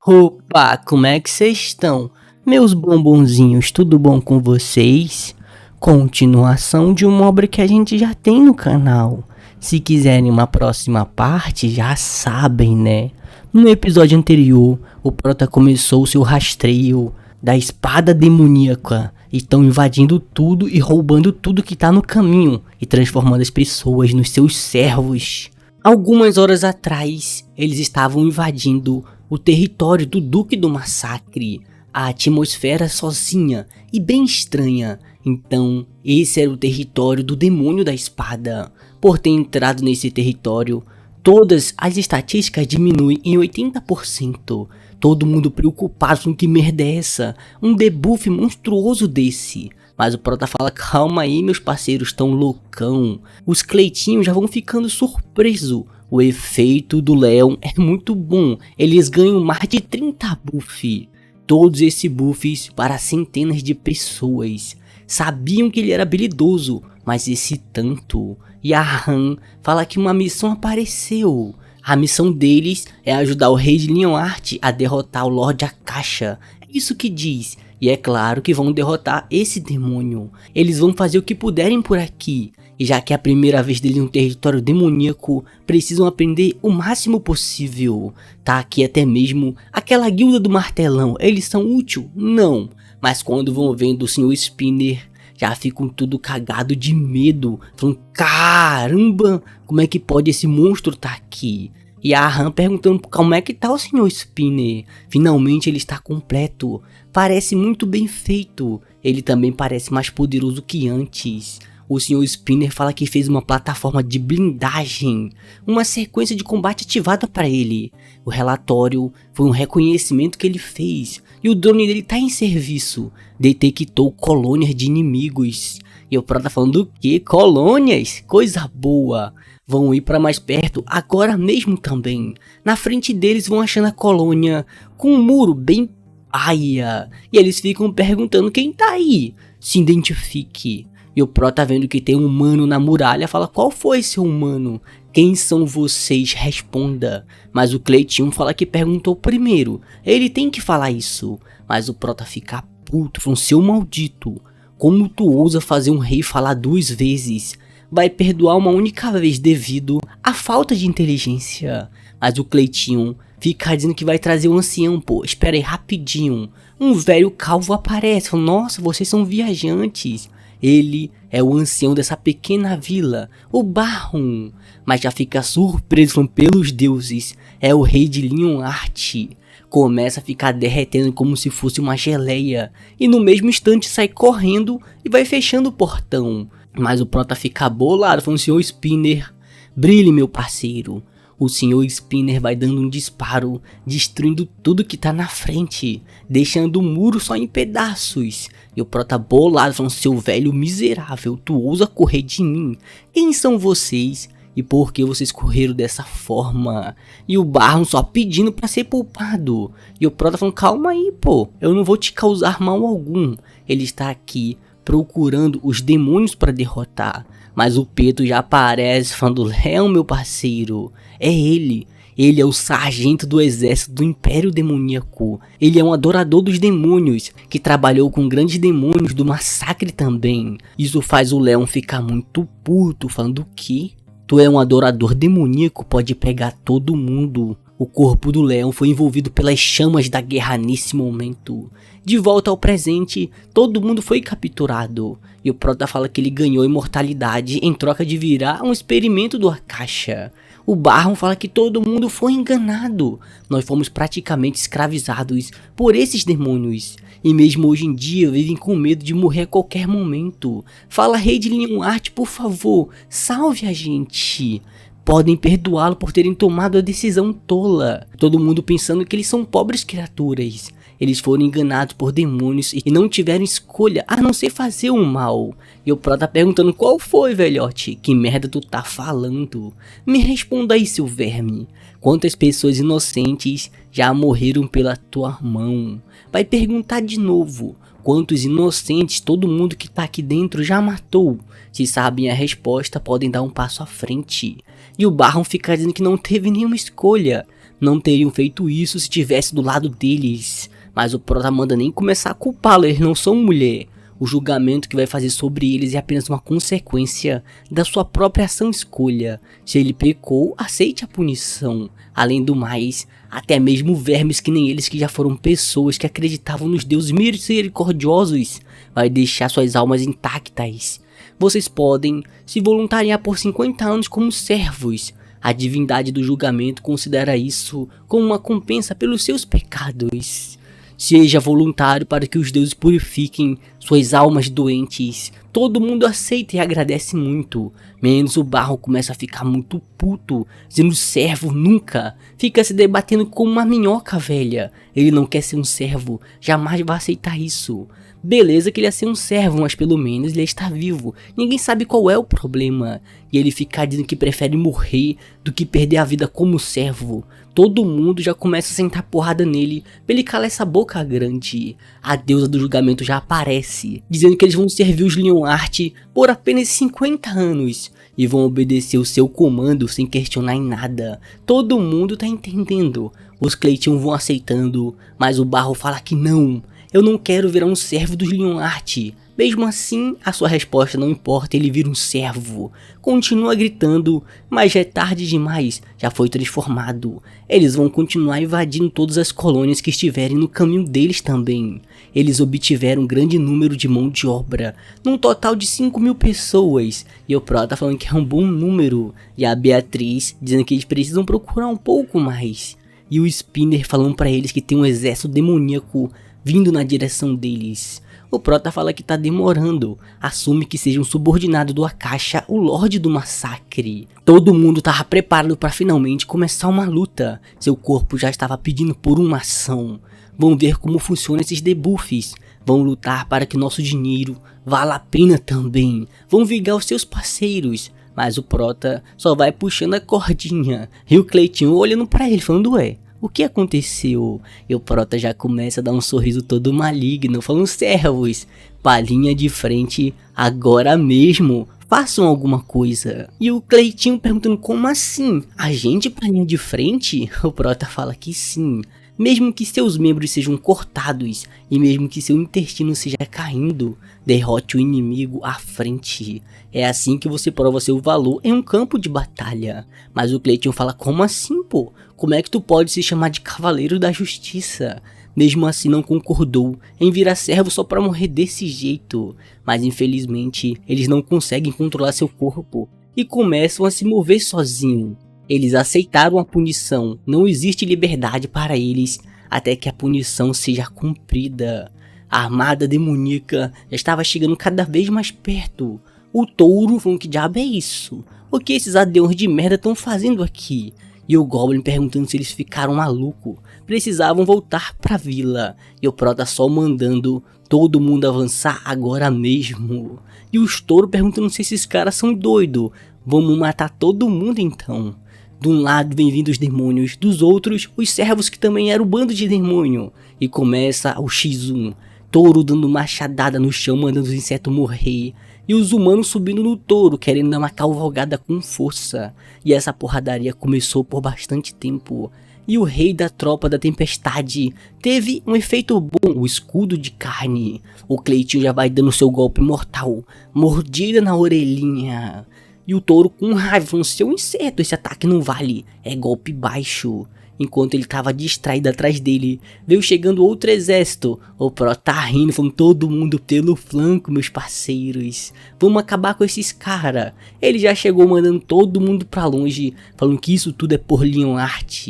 Opa, como é que vocês estão? Meus bombonzinhos, tudo bom com vocês? Continuação de uma obra que a gente já tem no canal. Se quiserem uma próxima parte, já sabem, né? No episódio anterior, o Prota começou o seu rastreio da espada demoníaca. Estão invadindo tudo e roubando tudo que tá no caminho e transformando as pessoas nos seus servos. Algumas horas atrás, eles estavam invadindo o território do Duque do Massacre, a atmosfera sozinha e bem estranha. Então, esse era o território do demônio da espada. Por ter entrado nesse território, todas as estatísticas diminuem em 80%. Todo mundo preocupado com que merda é essa, um debuff monstruoso desse. Mas o Prota fala, calma aí meus parceiros, tão loucão. Os Cleitinhos já vão ficando surpresos. O efeito do Leon é muito bom, eles ganham mais de 30 buffs. Todos esses buffs para centenas de pessoas. Sabiam que ele era habilidoso, mas esse tanto. E a Han fala que uma missão apareceu. A missão deles é ajudar o rei de Leonhart a derrotar o Lorde Akasha. É isso que diz. E é claro que vão derrotar esse demônio. Eles vão fazer o que puderem por aqui. E já que é a primeira vez dele no território demoníaco, precisam aprender o máximo possível. Tá aqui até mesmo aquela guilda do martelão. Eles são úteis? Não. Mas quando vão vendo o Sr. Spinner, já ficam tudo cagado de medo. Falando, caramba, como é que pode esse monstro tá aqui? E a Han perguntando como é que tá o Sr. Spinner. Finalmente ele está completo. Parece muito bem feito. Ele também parece mais poderoso que antes. O Sr. Spinner fala que fez uma plataforma de blindagem, uma sequência de combate ativada para ele. O relatório foi um reconhecimento que ele fez e o drone dele tá em serviço. Detectou colônias de inimigos. E o Prota falando o que? Colônias? Coisa boa. Vão ir para mais perto agora mesmo também. Na frente deles vão achando a colônia com um muro bem paia. E eles ficam perguntando quem tá aí. Se identifique. E o Prota vendo que tem um humano na muralha, fala, qual foi seu humano? Quem são vocês? Responda. Mas o Cleitinho fala que perguntou primeiro. Ele tem que falar isso. Mas o Prota fica puto, falando, seu maldito. Como tu ousa fazer um rei falar 2 vezes? Vai perdoar uma única vez devido à falta de inteligência. Mas o Cleitinho fica dizendo que vai trazer um ancião, pô. Espera aí rapidinho. Um velho calvo aparece, fala, nossa, vocês são viajantes. Ele é o ancião dessa pequena vila, o Barron, mas já fica surpreso falando, pelos deuses, é o rei de Leonhart. Começa a ficar derretendo como se fosse uma geleia e no mesmo instante sai correndo e vai fechando o portão. Mas o Prota fica bolado falando, Sr. Spinner, brilhe meu parceiro. O Sr. Spinner vai dando um disparo, destruindo tudo que tá na frente, deixando o muro só em pedaços. E o Prota bolado falando, seu velho miserável, tu ousa correr de mim? Quem são vocês? E por que vocês correram dessa forma? E o Barron só pedindo pra ser poupado. E o Prota falando, calma aí pô, eu não vou te causar mal algum. Ele está aqui procurando os demônios para derrotar. Mas o Peto já aparece falando, Leon meu parceiro, é ele. Ele é o sargento do exército do Império Demoníaco. Ele é um adorador dos demônios, que trabalhou com grandes demônios do massacre também. Isso faz o Leon ficar muito puto, falando o quê? Tu é um adorador demoníaco, pode pegar todo mundo. O corpo do Leon foi envolvido pelas chamas da guerra nesse momento. De volta ao presente, todo mundo foi capturado. E o Prota fala que ele ganhou imortalidade em troca de virar um experimento do Akasha. O Barron fala que todo mundo foi enganado. Nós fomos praticamente escravizados por esses demônios. E mesmo hoje em dia vivem com medo de morrer a qualquer momento. Fala, rei de Leonhart, por favor, salve a gente. Podem perdoá-lo por terem tomado a decisão tola. Todo mundo pensando que eles são pobres criaturas. Eles foram enganados por demônios e não tiveram escolha a não ser fazer o mal. E o Prota perguntando, qual foi, velhote? Que merda tu tá falando? Me responda aí, seu verme. Quantas pessoas inocentes já morreram pela tua mão? Vai perguntar de novo. Quantos inocentes todo mundo que tá aqui dentro já matou? Se sabem a resposta, podem dar um passo à frente. E o Barron fica dizendo que não teve nenhuma escolha. não teriam feito isso se tivesse do lado deles. Mas o Prota manda nem começar a culpá-lo, eles não são mulher. O julgamento que vai fazer sobre eles é apenas uma consequência da sua própria ação e escolha. Se ele pecou, aceite a punição. Além do mais, até mesmo vermes que nem eles, que já foram pessoas que acreditavam nos deuses misericordiosos, vai deixar suas almas intactas. Vocês podem se voluntariar por 50 anos como servos. A divindade do julgamento considera isso como uma compensa pelos seus pecados. Seja voluntário para que os deuses purifiquem suas almas doentes. Todo mundo aceita e agradece muito. Menos o Barro começa a ficar muito puto, dizendo servo nunca. Fica se debatendo como uma minhoca velha. Ele não quer ser um servo, jamais vai aceitar isso. Beleza que ele ia ser um servo, mas pelo menos ele está vivo. Ninguém sabe qual é o problema. E ele fica dizendo que prefere morrer do que perder a vida como servo. Todo mundo já começa a sentar porrada nele pra ele calar essa boca grande. A deusa do julgamento já aparece, dizendo que eles vão servir os Leonhart por apenas 50 anos. E vão obedecer o seu comando sem questionar em nada. Todo mundo tá entendendo. Os Cleiton vão aceitando, mas o Barro fala que não. Eu não quero virar um servo dos Leonhart. Mesmo assim, a sua resposta não importa, ele vira um servo. Continua gritando, mas já é tarde demais, já foi transformado. Eles vão continuar invadindo todas as colônias que estiverem no caminho deles também. Eles obtiveram um grande número de mão de obra, num total de 5.000 pessoas. E o Prota tá falando que é um bom número, e a Beatriz dizendo que eles precisam procurar um pouco mais. E o Spinner falando pra eles que tem um exército demoníaco vindo na direção deles. O Prota fala que tá demorando, assume que seja um subordinado do Akasha, o Lorde do Massacre. Todo mundo tava preparado para finalmente começar uma luta, seu corpo já estava pedindo por uma ação. Vão ver como funcionam esses debuffs, vão lutar para que nosso dinheiro valha a pena também, vão vingar os seus parceiros. Mas o Prota só vai puxando a cordinha, e o Cleiton olhando para ele falando, ué, o que aconteceu? E o Prota já começa a dar um sorriso todo maligno, falando, servos, palhinha de frente agora mesmo, façam alguma coisa. E o Cleiton perguntando, como assim? A gente palhinha de frente? O Prota fala que sim. Mesmo que seus membros sejam cortados e mesmo que seu intestino seja caindo, derrote o inimigo à frente. É assim que você prova seu valor em um campo de batalha. Mas o Cleiton fala, como assim, pô? Como é que tu pode se chamar de cavaleiro da justiça? Mesmo assim não concordou em virar servo só pra morrer desse jeito. Mas infelizmente eles não conseguem controlar seu corpo e começam a se mover sozinhos. Eles aceitaram a punição, não existe liberdade para eles até que a punição seja cumprida. A armada demoníaca já estava chegando cada vez mais perto. O touro falando, que diabo é isso? O que esses adeões de merda estão fazendo aqui? E o Goblin perguntando se eles ficaram malucos, precisavam voltar pra vila. E o Prota só mandando todo mundo avançar agora mesmo. E os touros perguntando se esses caras são doidos, vamos matar todo mundo então. De um lado vem vindo os demônios, dos outros os servos que também eram o bando de demônio. E começa o X1, touro dando machadada no chão, mandando os insetos morrer. E os humanos subindo no touro, querendo dar uma cavalgada com força. E essa porradaria começou por bastante tempo. E o rei da tropa da tempestade teve um efeito bom, o escudo de carne. O Cleiton já vai dando seu golpe mortal, mordida na orelhinha. E o touro com raiva, falando, seu inseto, esse ataque não vale, é golpe baixo. Enquanto ele estava distraído atrás dele, veio chegando outro exército. O Prota tá rindo, falando, todo mundo pelo flanco, meus parceiros. Vamos acabar com esses cara. Ele já chegou mandando todo mundo pra longe, falando que isso tudo é por Leonhart.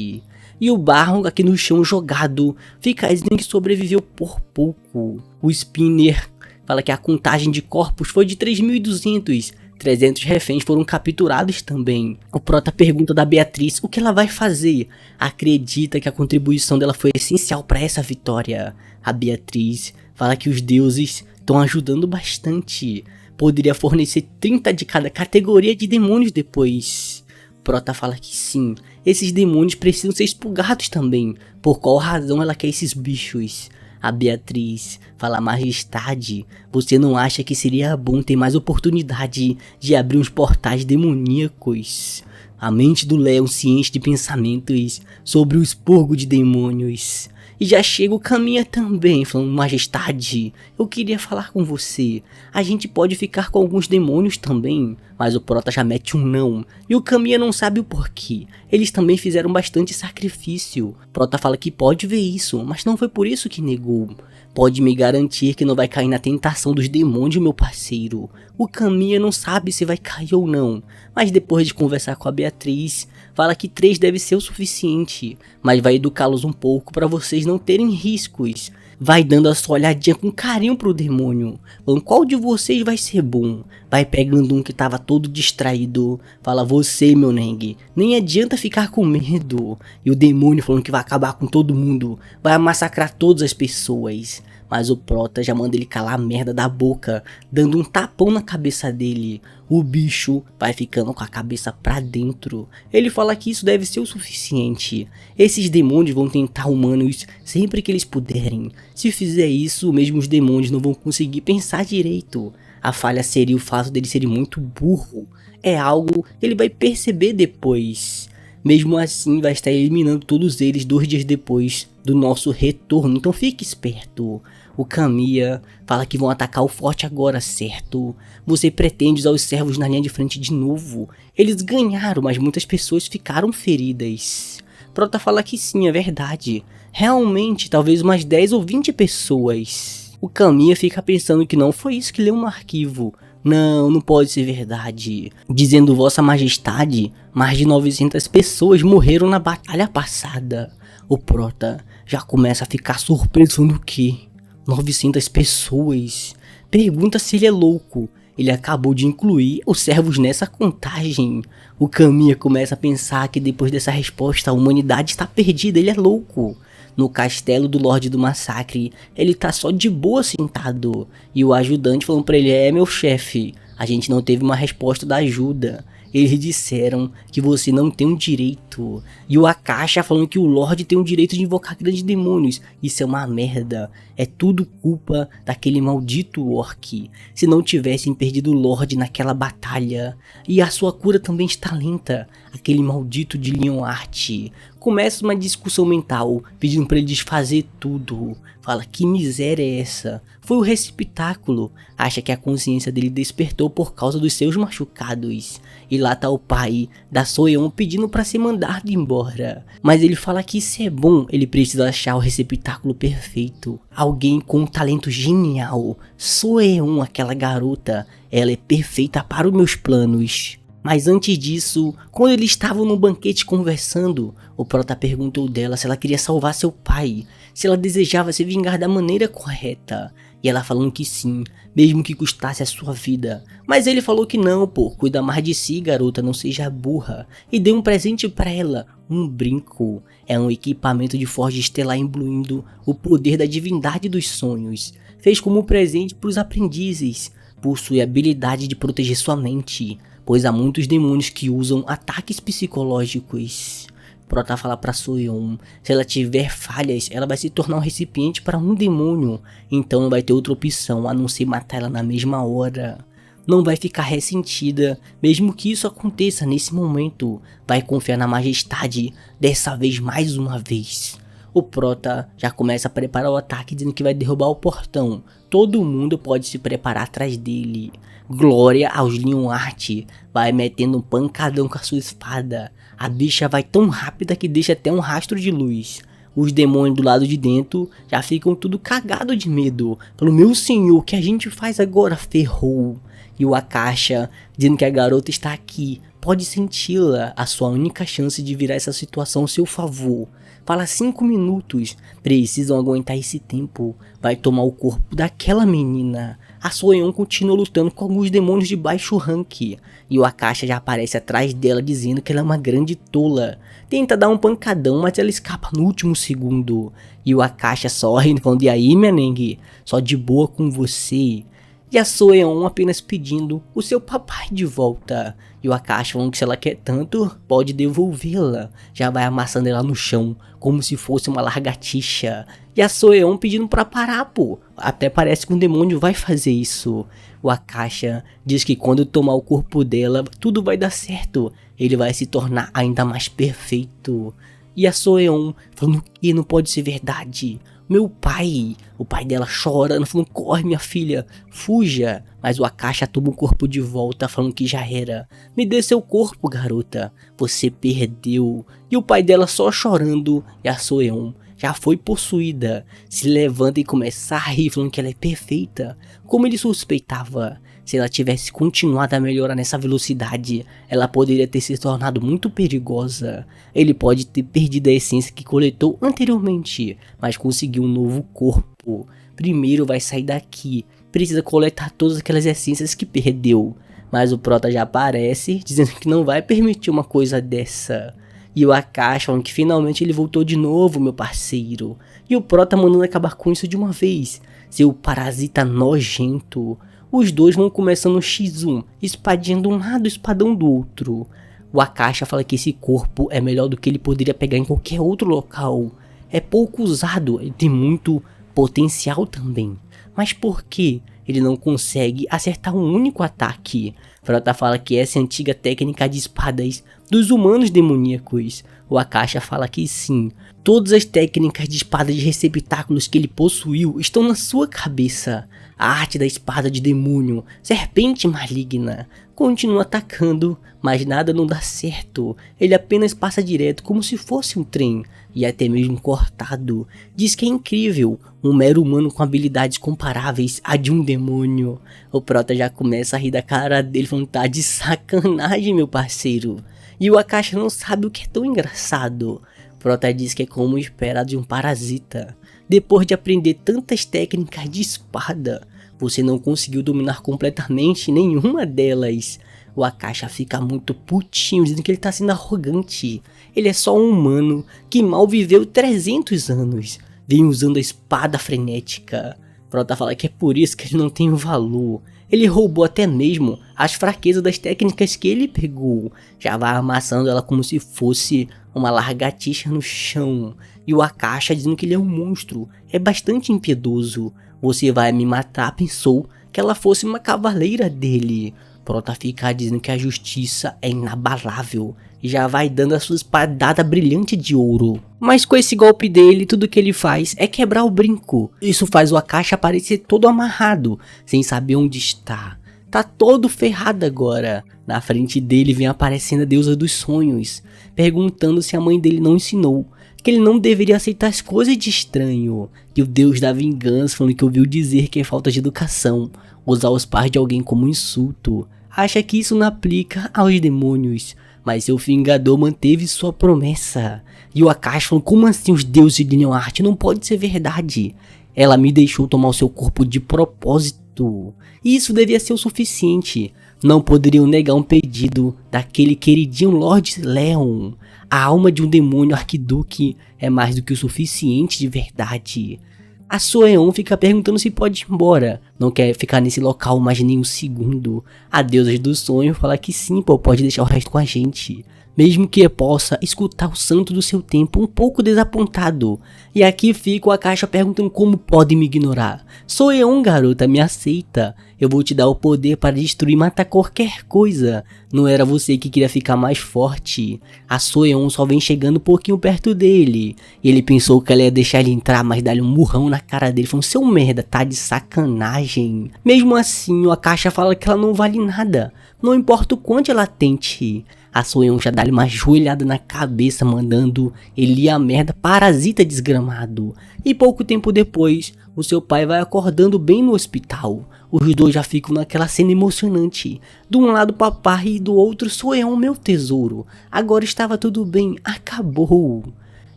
E o Barro, aqui no chão jogado, fica dizendo que sobreviveu por pouco. O Spinner fala que a contagem de corpos foi de 3.200. 300 reféns foram capturados também. O Prota pergunta da Beatriz o que ela vai fazer. Acredita que a contribuição dela foi essencial para essa vitória. A Beatriz fala que os deuses estão ajudando bastante. Poderia fornecer 30 de cada categoria de demônios depois. Prota fala que sim, esses demônios precisam ser expurgados também. Por qual razão ela quer esses bichos? A Beatriz fala, majestade, você não acha que seria bom ter mais oportunidade de abrir uns portais demoníacos? A mente do Leon se enche de pensamentos sobre o expurgo de demônios. E já chega o Kamiya também, falando: majestade, eu queria falar com você. A gente pode ficar com alguns demônios também. Mas o Prota já mete um não. E o Kamiya não sabe o porquê. Eles também fizeram bastante sacrifício. Prota fala que pode ver isso, mas não foi por isso que negou. Pode me garantir que não vai cair na tentação dos demônios, meu parceiro. O Kamiya não sabe se vai cair ou não. Mas depois de conversar com a Beatriz, fala que 3 deve ser o suficiente. Mas vai educá-los um pouco para vocês não terem riscos. Vai dando a sua olhadinha com carinho pro demônio. Falando: qual de vocês vai ser bom? Vai pegando um que tava todo distraído. Fala: você, meu Neng, nem adianta ficar com medo. E o demônio falando que vai acabar com todo mundo. Vai massacrar todas as pessoas. Mas o Prota já manda ele calar a merda da boca, dando um tapão na cabeça dele. O bicho vai ficando com a cabeça pra dentro. Ele fala que isso deve ser o suficiente. Esses demônios vão tentar humanos sempre que eles puderem. Se fizer isso, mesmo os demônios não vão conseguir pensar direito. A falha seria o fato dele ser muito burro. É algo que ele vai perceber depois. Mesmo assim, vai estar eliminando todos eles 2 dias depois do nosso retorno. Então fique esperto. O Kamiya fala que vão atacar o forte agora, certo? Você pretende usar os servos na linha de frente de novo? Eles ganharam, mas muitas pessoas ficaram feridas. Prota fala que sim, é verdade. Realmente, talvez umas 10 ou 20 pessoas. O Kamiya fica pensando que não foi isso que leu no arquivo. Não, não pode ser verdade. Dizendo: Vossa Majestade, mais de 900 pessoas morreram na batalha passada. O Prota já começa a ficar surpreso no que? 900 pessoas? Pergunta se ele é louco. Ele acabou de incluir os servos nessa contagem. O Kamiya começa a pensar que depois dessa resposta a humanidade está perdida, ele é louco. No castelo do Lorde do Massacre, ele tá só de boa sentado. E o ajudante falando pra ele: é, meu chefe, a gente não teve uma resposta da ajuda. Eles disseram que você não tem um direito. E o Akasha falando que o Lorde tem o direito de invocar grandes demônios. Isso é uma merda. É tudo culpa daquele maldito orc. Se não tivessem perdido o Lorde naquela batalha. E a sua cura também está lenta. Aquele maldito de Leonhart. Começa uma discussão mental, pedindo para ele desfazer tudo. Fala: que miséria é essa? Foi o receptáculo. Acha que a consciência dele despertou por causa dos seus machucados. E lá tá o pai da Soyeon pedindo para ser mandado embora. Mas ele fala que isso é bom, ele precisa achar o receptáculo perfeito. Alguém com um talento genial. Soyeon, aquela garota, ela é perfeita para os meus planos. Mas antes disso, quando eles estavam no banquete conversando, o Prota perguntou dela se ela queria salvar seu pai, se ela desejava se vingar da maneira correta. E ela falando que sim, mesmo que custasse a sua vida. Mas ele falou que não, pô, cuida mais de si, garota, não seja burra. E deu um presente pra ela, um brinco. É um equipamento de forja estelar imbuindo o poder da divindade dos sonhos. Fez como presente pros aprendizes. Possui a habilidade de proteger sua mente, pois há muitos demônios que usam ataques psicológicos. Prota fala pra Soyeon: se ela tiver falhas, ela vai se tornar um recipiente para um demônio. Então não vai ter outra opção a não ser matar ela na mesma hora. Não vai ficar ressentida, mesmo que isso aconteça nesse momento. Vai confiar na majestade, dessa vez mais uma vez. O Prota já começa a preparar o ataque, dizendo que vai derrubar o portão. Todo mundo pode se preparar atrás dele. Glória aos Leonhart, vai metendo um pancadão com a sua espada. A bicha vai tão rápida que deixa até um rastro de luz. Os demônios do lado de dentro já ficam tudo cagado de medo. Pelo meu senhor, o que a gente faz agora? Ferrou. E o Akasha dizendo que a garota está aqui. Pode senti-la, a sua única chance de virar essa situação ao seu favor. Fala 5 minutos, precisam aguentar esse tempo. Vai tomar o corpo daquela menina. A Soyeon continua lutando com alguns demônios de baixo rank. E o Akasha já aparece atrás dela dizendo que ela é uma grande tola. Tenta dar um pancadão, mas ela escapa no último segundo. E o Akasha sorri falando: e aí, minha Neng? Só de boa com você. E a Soyeon apenas pedindo o seu papai de volta. E o Akasha falando que se ela quer tanto, pode devolvê-la. Já vai amassando ela no chão, como se fosse uma lagartixa. E a Soyeon pedindo pra parar, pô. Até parece que um demônio vai fazer isso. O Akasha diz que quando tomar o corpo dela, tudo vai dar certo. Ele vai se tornar ainda mais perfeito. E a Soyeon falando que não pode ser verdade. Meu pai, o pai dela chorando, falando, corre minha filha, fuja. Mas o Akasha toma o corpo de volta, falando que já era. Me dê seu corpo, garota, você perdeu. E o pai dela só chorando, e a Soyeon já foi possuída, se levanta e começa a rir, falando que ela é perfeita. Como ele suspeitava, se ela tivesse continuado a melhorar nessa velocidade, ela poderia ter se tornado muito perigosa. Ele pode ter perdido a essência que coletou anteriormente, mas conseguiu um novo corpo. Primeiro vai sair daqui, precisa coletar todas aquelas essências que perdeu. Mas o Prota já aparece, dizendo que não vai permitir uma coisa dessa. E o Akasha falando que finalmente ele voltou de novo, meu parceiro. E o Prota mandando acabar com isso de uma vez. Seu parasita nojento. Os dois vão começando um X1, espadinha de um lado, espadão do outro. O Akasha fala que esse corpo é melhor do que ele poderia pegar em qualquer outro local. É pouco usado, ele tem muito potencial também. Mas por que ele não consegue acertar um único ataque? Prota fala que essa é a antiga técnica de espadas dos humanos demoníacos. O Akasha fala que sim, todas as técnicas de espada de receptáculos que ele possuiu estão na sua cabeça. A arte da espada de demônio, serpente maligna, continua atacando, mas nada não dá certo. Ele apenas passa direto como se fosse um trem, e até mesmo cortado. Diz que é incrível, um mero humano com habilidades comparáveis a de um demônio. O Prota já começa a rir da cara dele, falando, tá de sacanagem, meu parceiro. E o Akasha não sabe o que é tão engraçado. Prota diz que é como esperar de um parasita. Depois de aprender tantas técnicas de espada, você não conseguiu dominar completamente nenhuma delas. O Akasha fica muito putinho, dizendo que ele tá sendo arrogante. Ele é só um humano que mal viveu 300 anos. Vem usando a espada frenética. Prota fala que é por isso que ele não tem valor. Ele roubou até mesmo as fraquezas das técnicas que ele pegou. Já vai amassando ela como se fosse uma lagartixa no chão. E o Akasha dizendo que ele é um monstro. É bastante impiedoso. Você vai me matar, pensou que ela fosse uma cavaleira dele. Prota fica dizendo que a justiça é inabalável. E já vai dando a sua espadada brilhante de ouro. Mas com esse golpe dele, tudo que ele faz é quebrar o brinco. Isso faz o Akasha parecer todo amarrado, sem saber onde está. Tá todo ferrado agora. Na frente dele vem aparecendo a deusa dos sonhos, perguntando se a mãe dele não ensinou que ele não deveria aceitar as coisas de estranho. E o deus da vingança falando que ouviu dizer que é falta de educação usar os pais de alguém como insulto. Acha que isso não aplica aos demônios, mas seu vingador manteve sua promessa. E o Akasha falou, como assim os deuses de Leonhardt? Não pode ser verdade. Ela me deixou tomar o seu corpo de propósito. E isso devia ser o suficiente. Não poderiam negar um pedido daquele queridinho Lord Leon. A alma de um demônio arquiduque é mais do que o suficiente de verdade. A Soyeon fica perguntando se pode ir embora, não quer ficar nesse local mais nem um segundo. A deusa do sonho fala que sim, pode deixar o resto com a gente. Mesmo que possa escutar o santo do seu tempo um pouco desapontado. E aqui fica o Akasha perguntando como pode me ignorar. Soyeon, garota, me aceita. Eu vou te dar o poder para destruir e matar qualquer coisa. Não era você que queria ficar mais forte. A Soyeon só vem chegando um pouquinho perto dele. Ele pensou que ela ia deixar ele entrar, mas dá-lhe um murrão na cara dele. Falando, seu merda, tá de sacanagem. Mesmo assim, o Akasha fala que ela não vale nada. Não importa o quanto ela tente. A Soyeon já dá-lhe uma joelhada na cabeça, mandando ele ir a merda, parasita desgramado. E pouco tempo depois, o seu pai vai acordando bem no hospital. Os dois já ficam naquela cena emocionante. De um lado papai e do outro Soyeon, meu tesouro. Agora estava tudo bem, acabou.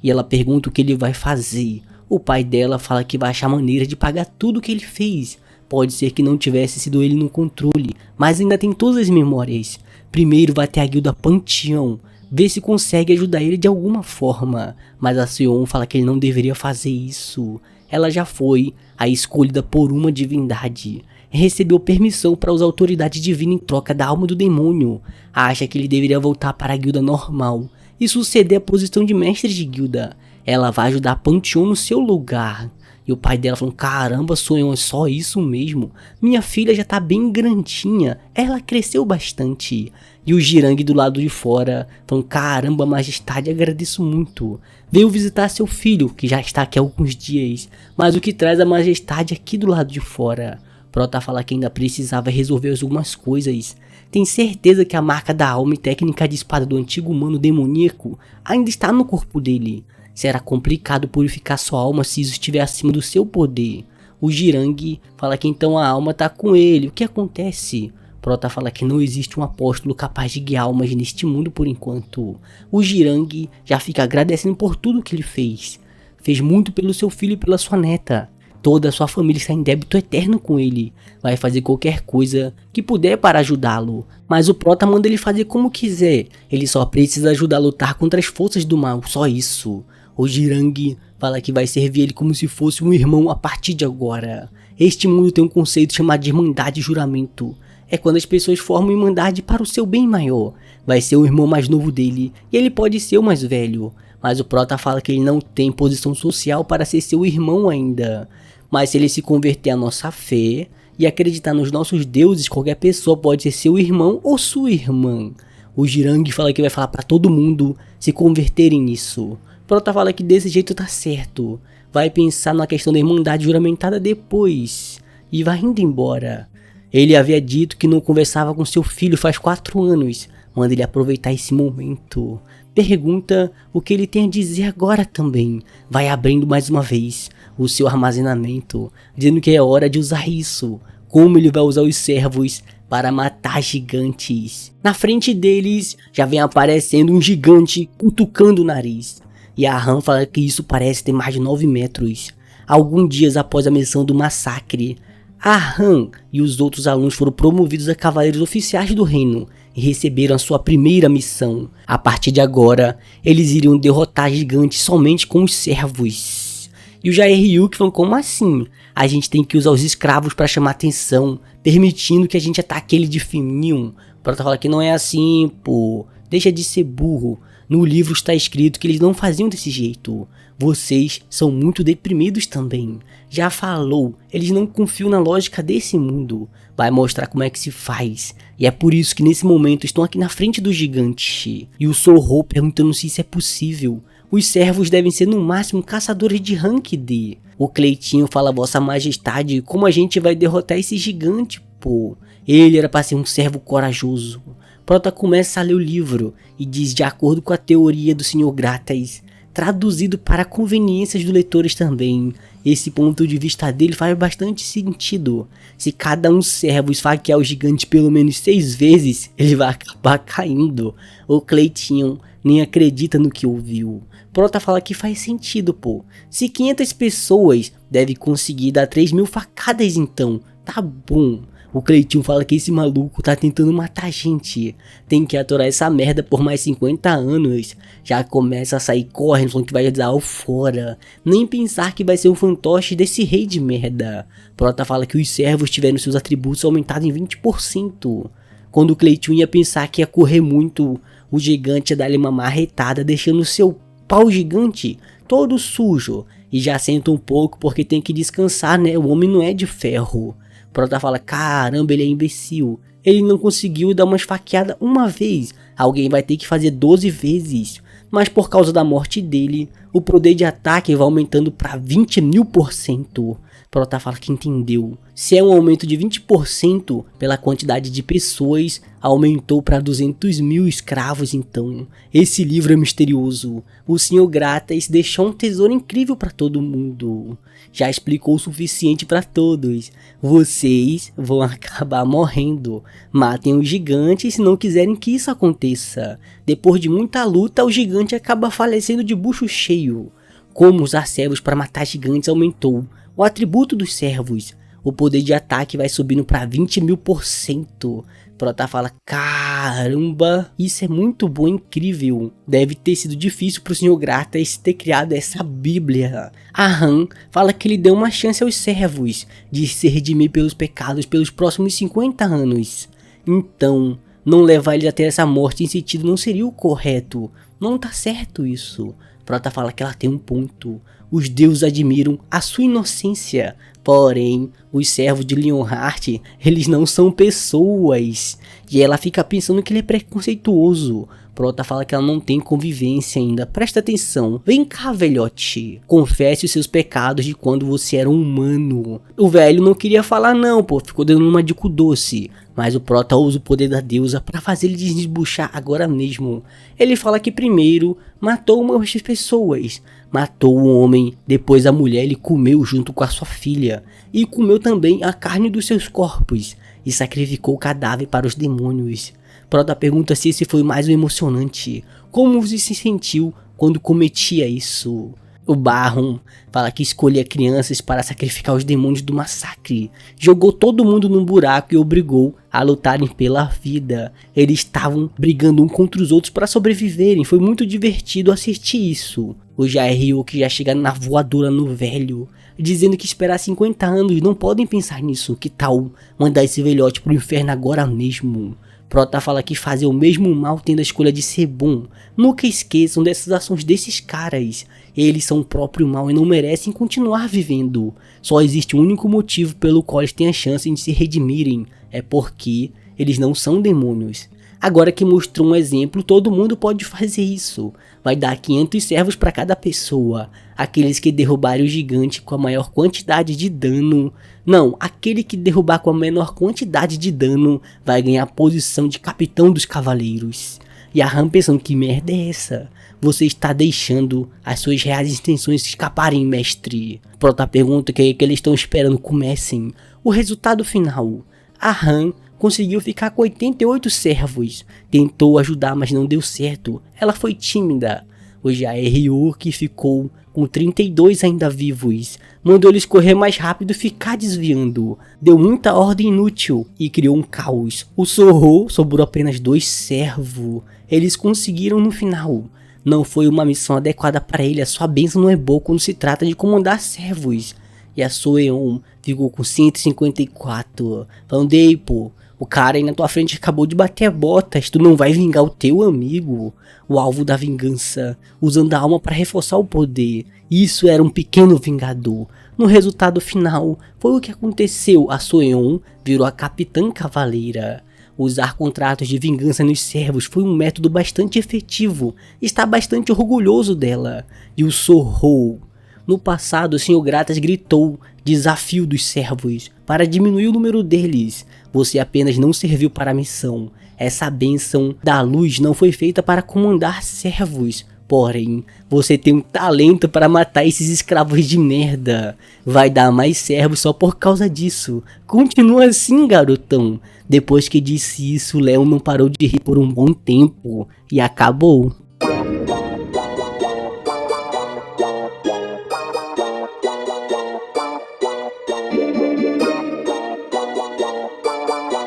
E ela pergunta o que ele vai fazer. O pai dela fala que vai achar maneira de pagar tudo o que ele fez. Pode ser que não tivesse sido ele no controle, mas ainda tem todas as memórias. Primeiro vai ter a guilda Panteão, ver se consegue ajudar ele de alguma forma. Mas a Soyeon fala que ele não deveria fazer isso. Ela já foi a escolhida por uma divindade. Recebeu permissão para usar a autoridade divina em troca da alma do demônio. Acha que ele deveria voltar para a guilda normal e suceder a posição de mestre de guilda. ela vai ajudar a Panteon no seu lugar. E o pai dela falou, caramba, Sonhão, é só isso mesmo? Minha filha já tá bem grandinha, ela cresceu bastante. E o Jirang do lado de fora, falando, caramba, majestade, agradeço muito. Veio visitar seu filho, que já está aqui há alguns dias, mas o que traz a majestade aqui do lado de fora? Prota fala que ainda precisava resolver algumas coisas. Tem certeza que a marca da alma e técnica de espada do antigo humano demoníaco ainda está no corpo dele. Será complicado purificar sua alma se isso estiver acima do seu poder. O Jirang fala que então a alma está com ele. O que acontece? Prota fala que não existe um apóstolo capaz de guiar almas neste mundo por enquanto. O Jirang já fica agradecendo por tudo que ele fez. Fez muito pelo seu filho e pela sua neta. Toda a sua família está em débito eterno com ele. Vai fazer qualquer coisa que puder para ajudá-lo. Mas o Prota manda ele fazer como quiser. Ele só precisa ajudar a lutar contra as forças do mal, só isso. O Jirang fala que vai servir ele como se fosse um irmão a partir de agora. Este mundo tem um conceito chamado de irmandade e juramento. É quando as pessoas formam irmandade para o seu bem maior. Vai ser o irmão mais novo dele e ele pode ser o mais velho. Mas o Prota fala que ele não tem posição social para ser seu irmão ainda. Mas se ele se converter à nossa fé e acreditar nos nossos deuses, qualquer pessoa pode ser seu irmão ou sua irmã. O Jirang fala que vai falar para todo mundo se converterem nisso. Prota fala que desse jeito tá certo. Vai pensar na questão da irmandade juramentada depois. E vai indo embora. Ele havia dito que não conversava com seu filho faz 4 anos. Manda ele aproveitar esse momento. Pergunta o que ele tem a dizer agora também. Vai abrindo mais uma vez o seu armazenamento, dizendo que é hora de usar isso. Como ele vai usar os servos para matar gigantes. Na frente deles já vem aparecendo um gigante cutucando o nariz. E a Han fala que isso parece ter mais de 9 metros. Alguns dias após a missão do massacre, a Han e os outros alunos foram promovidos a cavaleiros oficiais do reino e receberam a sua primeira missão. A partir de agora, eles iriam derrotar gigantes somente com os servos. E o Jaehyuk falou, como assim? A gente tem que usar os escravos para chamar atenção, permitindo que a gente ataque ele de fininho. O Prota fala que não é assim, pô. Deixa de ser burro. No livro está escrito que eles não faziam desse jeito. Vocês são muito deprimidos também. Já falou, eles não confiam na lógica desse mundo. Vai mostrar como é que se faz. E é por isso que nesse momento estão aqui na frente do gigante. E o Sorro perguntando se isso é possível. Os servos devem ser no máximo caçadores de rank D. O Cleitinho fala, vossa majestade, como a gente vai derrotar esse gigante, pô? Ele era para ser um servo corajoso. Prota começa a ler o livro e diz, de acordo com a teoria do Sr. Gratas, traduzido para conveniências dos leitores também, esse ponto de vista dele faz bastante sentido. Se cada um servo esfaquear o gigante pelo menos 6 vezes, ele vai acabar caindo. O Cleitinho nem acredita no que ouviu. Prota fala que faz sentido, pô. Se 500 pessoas devem conseguir dar 3.000 facadas então, tá bom. O Cleitinho fala que esse maluco tá tentando matar a gente. Tem que aturar essa merda por mais 50 anos. Já começa a sair correndo, falando que vai dar o fora. Nem pensar que vai ser um fantoche desse rei de merda. Prota fala que os servos tiveram seus atributos aumentados em 20%. Quando o Cleitinho ia pensar que ia correr muito, o gigante ia dar-lhe uma marretada, deixando seu pau gigante todo sujo. E já senta um pouco porque tem que descansar, né? O homem não é de ferro. Prota fala, caramba, ele é imbecil. Ele não conseguiu dar uma esfaqueada uma vez. Alguém vai ter que fazer 12 vezes. Mas por causa da morte dele, o poder de ataque vai aumentando para 20.000%. Prota fala que entendeu. Se é um aumento de 20% pela quantidade de pessoas, aumentou para 200.000 escravos então. Esse livro é misterioso. O Sr. Gratas deixou um tesouro incrível para todo mundo. Já explicou o suficiente para todos. Vocês vão acabar morrendo. Matem os gigantes se não quiserem que isso aconteça. Depois de muita luta, o gigante acaba falecendo de bucho cheio. Como usar servos para matar gigantes aumentou. O atributo dos servos, o poder de ataque vai subindo para 20.000%. Prota fala, caramba, isso é muito bom, incrível. Deve ter sido difícil pro Sr. Gratas ter criado essa bíblia. A Han fala que ele deu uma chance aos servos de se redimir pelos pecados pelos próximos 50 anos. Então, não levar ele até essa morte em sentido não seria o correto. Não tá certo isso. Prota fala que ela tem um ponto. Os deuses admiram a sua inocência. Porém, os servos de Leonhardt, eles não são pessoas. E ela fica pensando que ele é preconceituoso. Prota fala que ela não tem convivência ainda. Presta atenção. Vem cá, velhote. Confesse os seus pecados de quando você era um humano. O velho não queria falar não, pô. Ficou dando uma de cu doce. Mas o Prota usa o poder da deusa pra fazer ele desbuchar agora mesmo. Ele fala que primeiro matou umas pessoas. Matou o homem, depois a mulher ele comeu junto com a sua filha. E comeu também a carne dos seus corpos. E sacrificou o cadáver para os demônios. Prota pergunta se esse foi mais emocionante. Como você se sentiu quando cometia isso? O Baron fala que escolhia crianças para sacrificar os demônios do massacre. Jogou todo mundo num buraco e obrigou a lutarem pela vida. Eles estavam brigando um contra os outros para sobreviverem. Foi muito divertido assistir isso. O Jair que já chega na voadora no velho, dizendo que esperar 50 anos. Não podem pensar nisso. Que tal mandar esse velhote pro inferno agora mesmo? Prota fala que fazer o mesmo mal tendo a escolha de ser bom. Nunca esqueçam dessas ações desses caras. Eles são o próprio mal e não merecem continuar vivendo. Só existe um único motivo pelo qual eles têm a chance de se redimirem. É porque eles não são demônios. Agora que mostrou um exemplo, todo mundo pode fazer isso. Vai dar 500 servos para cada pessoa. Aqueles que derrubarem o gigante com a maior quantidade de dano. Não, aquele que derrubar com a menor quantidade de dano vai ganhar a posição de capitão dos cavaleiros. E a Han pensando, que merda é essa? Você está deixando as suas reais intenções escaparem, mestre. Prota pergunta que eles estão esperando comecem. O resultado final. A Han conseguiu ficar com 88 servos. Tentou ajudar, mas não deu certo. Ela foi tímida. O Jair que ficou com 32 ainda vivos. Mandou eles correr mais rápido e ficar desviando. Deu muita ordem inútil e criou um caos. O Sorro sobrou apenas 2 servos. Eles conseguiram no final. Não foi uma missão adequada para ele. A sua bênção não é boa quando se trata de comandar servos. E a Soeon ficou com 154. Falando, ei pô, o cara aí na tua frente acabou de bater botas. Tu não vai vingar o teu amigo? O alvo da vingança, usando a alma para reforçar o poder. Isso era um pequeno vingador. No resultado final, foi o que aconteceu. A Soeon virou a capitã cavaleira. Usar contratos de vingança nos servos foi um método bastante efetivo. Está bastante orgulhoso dela. E o Sorro. No passado, o Sr. Gratas gritou desafio dos servos para diminuir o número deles. Você apenas não serviu para a missão. Essa bênção da luz não foi feita para comandar servos. Porém, você tem um talento para matar esses escravos de merda. Vai dar mais servos só por causa disso. Continua assim, garotão. Depois que disse isso, Leon não parou de rir por um bom tempo. E acabou.